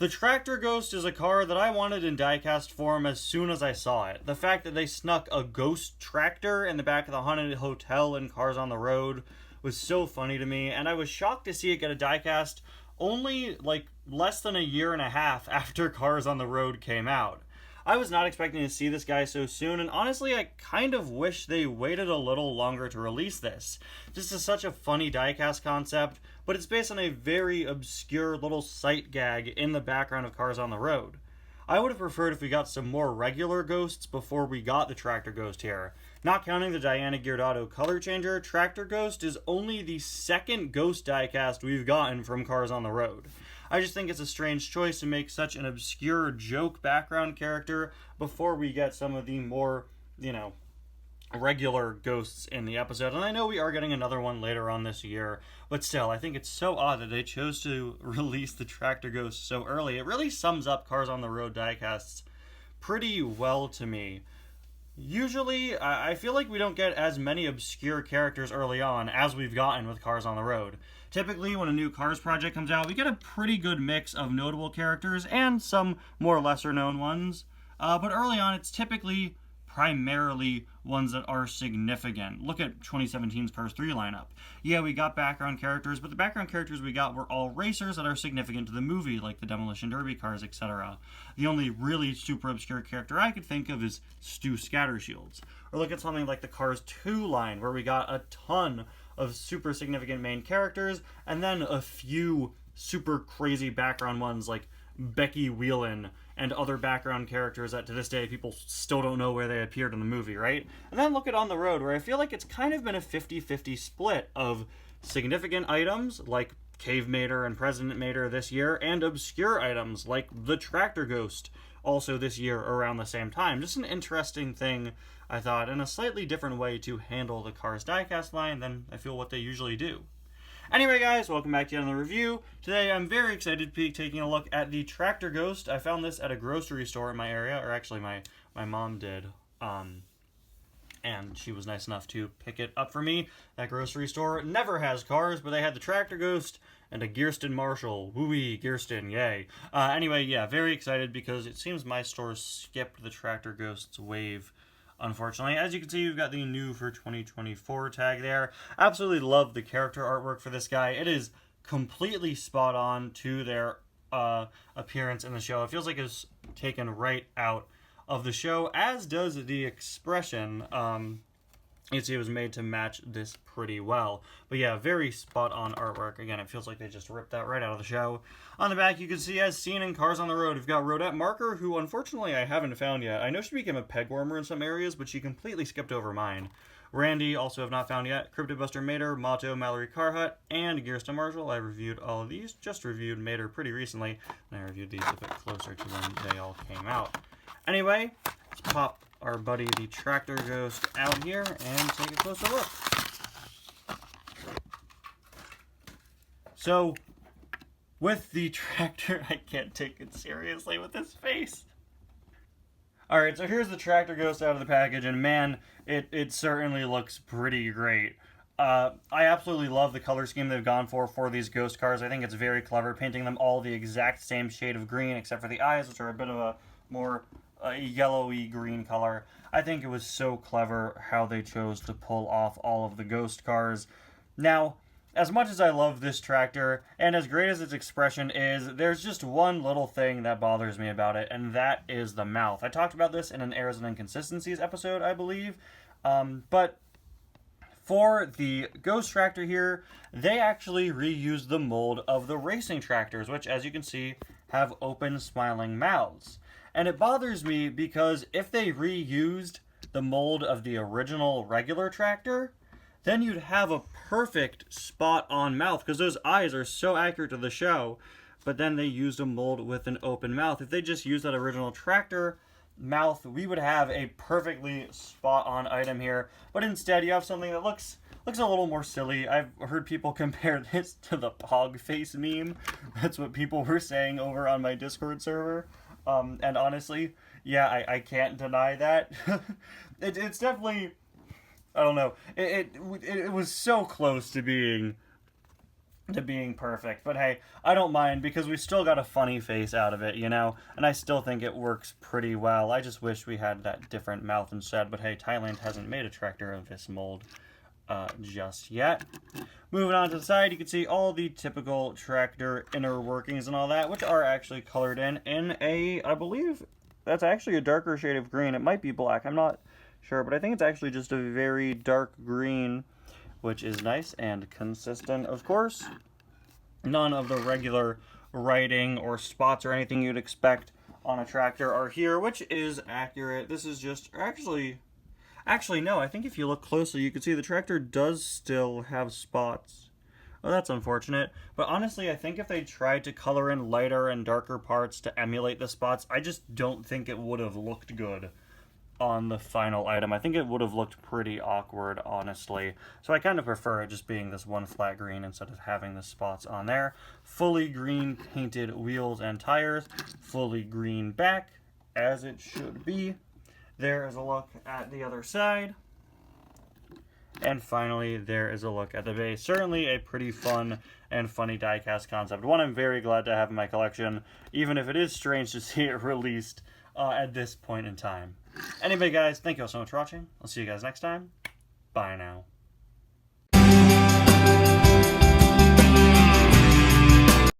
The Tractor Ghost is a car that I wanted in diecast form as soon as I saw it. The fact that they snuck a ghost tractor in the back of the Haunted Hotel in Cars on the Road was so funny to me, and I was shocked to see it get a diecast only like less than a year and a half after Cars on the Road came out. I was not expecting to see this guy so soon, and honestly, I kind of wish they waited a little longer to release this. This is such a funny diecast concept, but it's based on a very obscure little sight gag in the background of Cars on the Road. I would have preferred if we got some more regular ghosts before we got the Tractor Ghost here. Not counting the Diana Giordano color changer, Tractor Ghost is only the second ghost diecast we've gotten from Cars on the Road. I just think it's a strange choice to make such an obscure joke background character before we get some of the more, regular ghosts in the episode. And I know we are getting another one later on this year, but still, I think it's so odd that they chose to release the Tractor Ghost so early. It really sums up Cars on the Road diecasts pretty well to me. Usually, I feel like we don't get as many obscure characters early on as we've gotten with Cars on the Road. Typically, when a new Cars project comes out, we get a pretty good mix of notable characters and some more lesser-known ones. But early on, it's typically primarily ones that are significant. Look at 2017's Cars 3 lineup. Yeah, we got background characters, but the background characters we got were all racers that are significant to the movie, like the Demolition Derby cars, etc. The only really super obscure character I could think of is Stu Scattershields. Or look at something like the Cars 2 line, where we got a ton of super significant main characters, and then a few super crazy background ones like Becky Whelan and other background characters that to this day people still don't know where they appeared in the movie, right? And then look at On the Road, where I feel like it's kind of been a 50-50 split of significant items like Cave Mater and President Mater this year, and obscure items like the Tractor Ghost also this year around the same time. Just an interesting thing, I thought, and a slightly different way to handle the Cars diecast line than I feel what they usually do. Anyway, guys, welcome back to another review. Today, I'm very excited to be taking a look at the Tractor Ghost. I found this at a grocery store in my area, or actually my mom did, and she was nice enough to pick it up for me. That grocery store never has cars, but they had the Tractor Ghost and a Gearston Marshall. Woo-wee, Gearston, yay. Anyway, yeah, very excited because it seems my store skipped the Tractor Ghost's wave, unfortunately. As you can see, we've got the new for 2024 tag there. Absolutely love the character artwork for this guy. It is completely spot on to their appearance in the show. It feels like it's taken right out of the show, as does the expression. You can see it was made to match this pretty well. But yeah, very spot on artwork. Again, it feels like they just ripped that right out of the show. On the back, you can see, as seen in Cars on the Road, we've got Rodette Marker, who unfortunately I haven't found yet. I know she became a peg warmer in some areas, but she completely skipped over mine. Randy, also have not found yet. Cryptid Buster Mater, Motto, Mallory Carhut, and Gearston Marshall. I reviewed all of these. Just reviewed Mater pretty recently, and I reviewed these a bit closer to when they all came out. Anyway, let's pop our buddy the Tractor Ghost out here and take a closer look. So, with the Tractor, I can't take it seriously with his face. Alright, so here's the Tractor Ghost out of the package, and man, it certainly looks pretty great. I absolutely love the color scheme they've gone for these ghost cars. I think it's very clever, painting them all the exact same shade of green, except for the eyes, which are a bit of a more yellowy green color. I think it was so clever how they chose to pull off all of the ghost cars. Now, as much as I love this tractor, and as great as its expression is, there's just one little thing that bothers me about it, and that is the mouth. I talked about this in an Errors and Inconsistencies episode, I believe, but for the Ghost Tractor here, they actually reused the mold of the racing tractors, which, as you can see, have open, smiling mouths. And it bothers me because if they reused the mold of the original regular tractor, then you'd have a perfect spot-on mouth, because those eyes are so accurate to the show, but then they used a mold with an open mouth. If they just used that original tractor mouth, we would have a perfectly spot-on item here, but instead you have something that looks a little more silly. I've heard people compare this to the Pog Face meme. That's what people were saying over on my Discord server. And honestly, yeah, I can't deny that. It's definitely, I don't know. It was so close to being to being perfect. But hey, I don't mind because we still got a funny face out of it, you know? And I still think it works pretty well. I just wish we had that different mouth instead. But hey, Thailand hasn't made a tractor of this mold just yet. Moving on to the side, you can see all the typical tractor inner workings and all that, which are actually colored in a, I believe, that's actually a darker shade of green. It might be black, I'm not sure, but I think it's actually just a very dark green, which is nice and consistent. Of course, none of the regular writing or spots or anything you'd expect on a tractor are here, which is accurate. This is just actually no, I think if you look closely you can see the tractor does still have spots. Oh, that's unfortunate. But honestly, I think if they tried to color in lighter and darker parts to emulate the spots, I just don't think it would have looked good on the final item. I think it would have looked pretty awkward, honestly. So I kind of prefer it just being this one flat green instead of having the spots on there. Fully green painted wheels and tires. Fully green back, as it should be. There is a look at the other side. And finally, there is a look at the base. Certainly a pretty fun and funny diecast concept. One I'm very glad to have in my collection, even if it is strange to see it released at this point in time. Anyway, guys, thank you all so much for watching. I'll see you guys next time. Bye now.